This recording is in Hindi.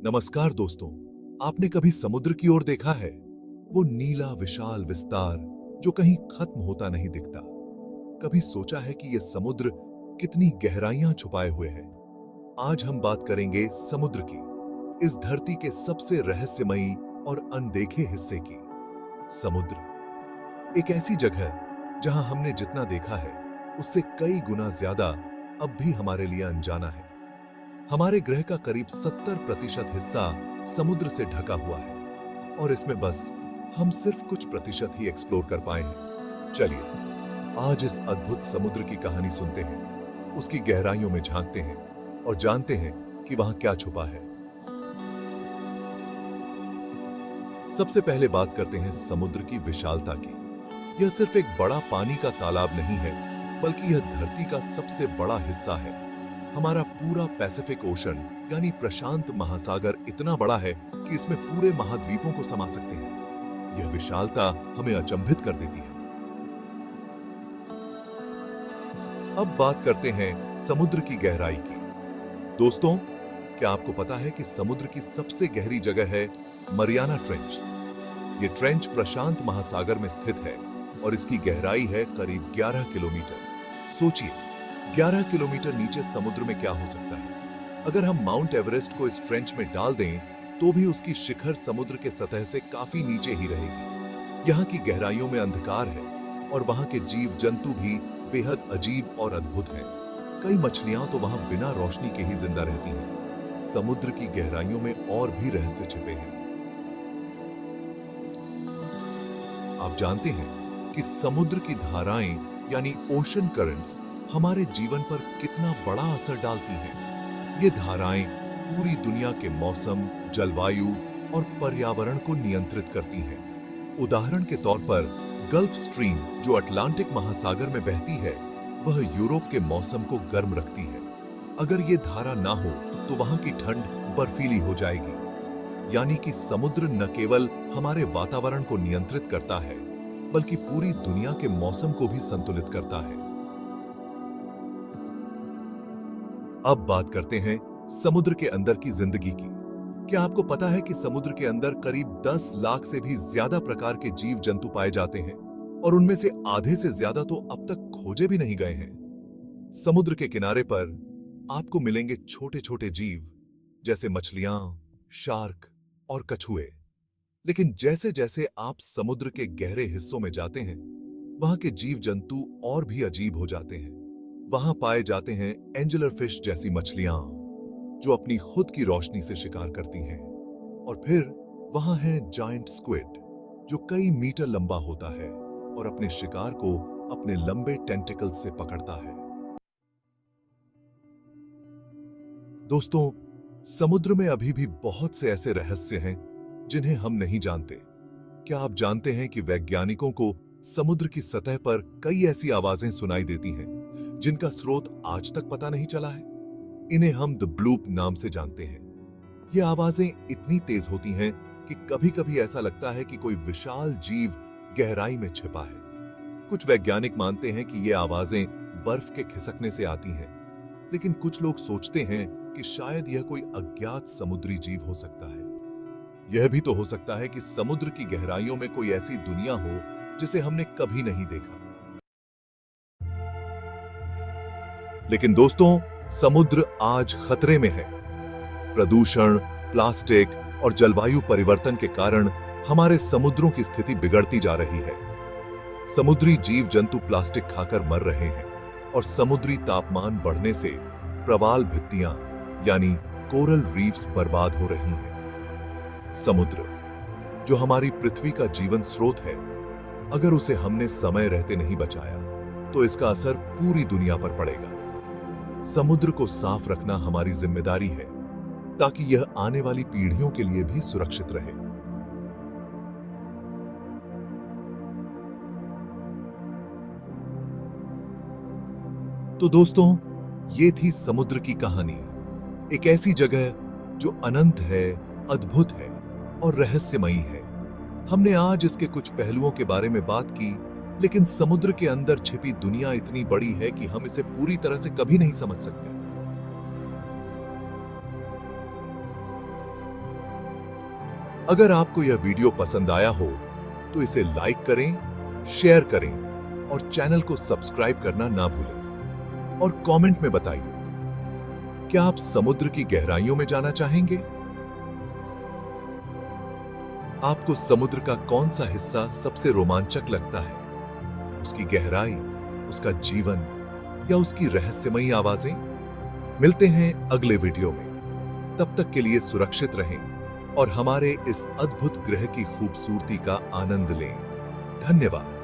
नमस्कार दोस्तों, आपने कभी समुद्र की ओर देखा है? वो नीला विशाल विस्तार जो कहीं खत्म होता नहीं दिखता। कभी सोचा है कि ये समुद्र कितनी गहराइयां छुपाए हुए है? आज हम बात करेंगे समुद्र की, इस धरती के सबसे रहस्यमयी और अनदेखे हिस्से की। समुद्र एक ऐसी जगह जहां हमने जितना देखा है उससे कई गुना ज्यादा अब भी हमारे लिए अनजाना है। हमारे ग्रह का करीब 70% हिस्सा समुद्र से ढका हुआ है और इसमें बस हम सिर्फ कुछ प्रतिशत ही एक्सप्लोर कर पाए हैं। चलिए आज इस अद्भुत समुद्र की कहानी सुनते हैं, उसकी गहराइयों में झांकते हैं और जानते हैं कि वहां क्या छुपा है। सबसे पहले बात करते हैं समुद्र की विशालता की। यह सिर्फ एक बड़ा पानी का तालाब नहीं है, बल्कि यह धरती का सबसे बड़ा हिस्सा है। हमारा पूरा पैसिफिक ओशन यानी प्रशांत महासागर इतना बड़ा है कि इसमें पूरे महाद्वीपों को समा सकते हैं। यह विशालता हमें अचंभित कर देती है। अब बात करते हैं समुद्र की गहराई की। दोस्तों, क्या आपको पता है कि समुद्र की सबसे गहरी जगह है मरियाना ट्रेंच? ये ट्रेंच प्रशांत महासागर में स्थित है और इसकी गहराई है करीब 11 किलोमीटर। सोचिए, 11 किलोमीटर नीचे समुद्र में क्या हो सकता है? अगर हम माउंट एवरेस्ट को इस ट्रेंच में डाल दें, तो भी उसकी शिखर समुद्र के सतह से काफी नीचे ही रहेगी। यहाँ की गहराइयों में अंधकार है और वहाँ के जीव जंतु भी बेहद अजीब और अद्भुत हैं। कई मछलियां तो वहाँ बिना रोशनी के ही जिंदा रहती हैं। समुद्र की गहराइयों में और भी रहस्य छिपे हैं। आप जानते हैं कि समुद्र की धाराएं यानी ओशन करंट्स हमारे जीवन पर कितना बड़ा असर डालती हैं। ये धाराएं पूरी दुनिया के मौसम, जलवायु और पर्यावरण को नियंत्रित करती हैं। उदाहरण के तौर पर गल्फ स्ट्रीम जो अटलांटिक महासागर में बहती है, वह यूरोप के मौसम को गर्म रखती है। अगर ये धारा ना हो तो वहां की ठंड बर्फीली हो जाएगी। यानी कि समुद्र न केवल हमारे वातावरण को नियंत्रित करता है, बल्कि पूरी दुनिया के मौसम को भी संतुलित करता है। अब बात करते हैं समुद्र के अंदर की जिंदगी की। क्या आपको पता है कि समुद्र के अंदर करीब 10 लाख से भी ज्यादा प्रकार के जीव जंतु पाए जाते हैं और उनमें से आधे से ज्यादा तो अब तक खोजे भी नहीं गए हैं। समुद्र के किनारे पर आपको मिलेंगे छोटे छोटे जीव जैसे मछलियां, शार्क और कछुए। लेकिन जैसे जैसे आप समुद्र के गहरे हिस्सों में जाते हैं, वहां के जीव जंतु और भी अजीब हो जाते हैं। वहां पाए जाते हैं एंजेलर फिश जैसी मछलियां जो अपनी खुद की रोशनी से शिकार करती हैं। और फिर वहां है जायंट स्क्विड जो कई मीटर लंबा होता है और अपने शिकार को अपने लंबे टेंटिकल्स से पकड़ता है। दोस्तों, समुद्र में अभी भी बहुत से ऐसे रहस्य हैं जिन्हें हम नहीं जानते। क्या आप जानते हैं कि वैज्ञानिकों को समुद्र की सतह पर कई ऐसी आवाजें सुनाई देती हैं जिनका स्रोत आज तक पता नहीं चला है? इन्हें हम द ब्लूप नाम से जानते हैं। ये आवाजें इतनी तेज होती हैं कि कभी-कभी ऐसा लगता है कि कोई विशाल जीव गहराई में छिपा है। कुछ वैज्ञानिक मानते हैं कि ये आवाजें बर्फ के खिसकने से आती हैं, लेकिन कुछ लोग सोचते हैं कि शायद यह कोई अज्ञात समुद्री जीव हो सकता है। यह भी तो हो सकता है कि समुद्र की गहराइयों में कोई ऐसी दुनिया हो जिसे हमने कभी नहीं देखा। लेकिन दोस्तों, समुद्र आज खतरे में है। प्रदूषण, प्लास्टिक और जलवायु परिवर्तन के कारण हमारे समुद्रों की स्थिति बिगड़ती जा रही है। समुद्री जीव जंतु प्लास्टिक खाकर मर रहे हैं और समुद्री तापमान बढ़ने से प्रवाल भित्तियां यानी कोरल रीफ्स बर्बाद हो रही हैं। समुद्र, जो हमारी पृथ्वी का जीवन स्रोत है, अगर उसे हमने समय रहते नहीं बचाया तो इसका असर पूरी दुनिया पर पड़ेगा। समुद्र को साफ रखना हमारी जिम्मेदारी है ताकि यह आने वाली पीढ़ियों के लिए भी सुरक्षित रहे। तो दोस्तों, ये थी समुद्र की कहानी। एक ऐसी जगह जो अनंत है, अद्भुत है और रहस्यमयी है। हमने आज इसके कुछ पहलुओं के बारे में बात की, लेकिन समुद्र के अंदर छिपी दुनिया इतनी बड़ी है कि हम इसे पूरी तरह से कभी नहीं समझ सकते। अगर आपको यह वीडियो पसंद आया हो तो इसे लाइक करें, शेयर करें और चैनल को सब्सक्राइब करना ना भूलें। और कमेंट में बताइए, क्या आप समुद्र की गहराइयों में जाना चाहेंगे? आपको समुद्र का कौन सा हिस्सा सबसे रोमांचक लगता है? उसकी गहराई, उसका जीवन या उसकी रहस्यमयी आवाजें? मिलते हैं अगले वीडियो में। तब तक के लिए सुरक्षित रहें और हमारे इस अद्भुत ग्रह की खूबसूरती का आनंद लें। धन्यवाद।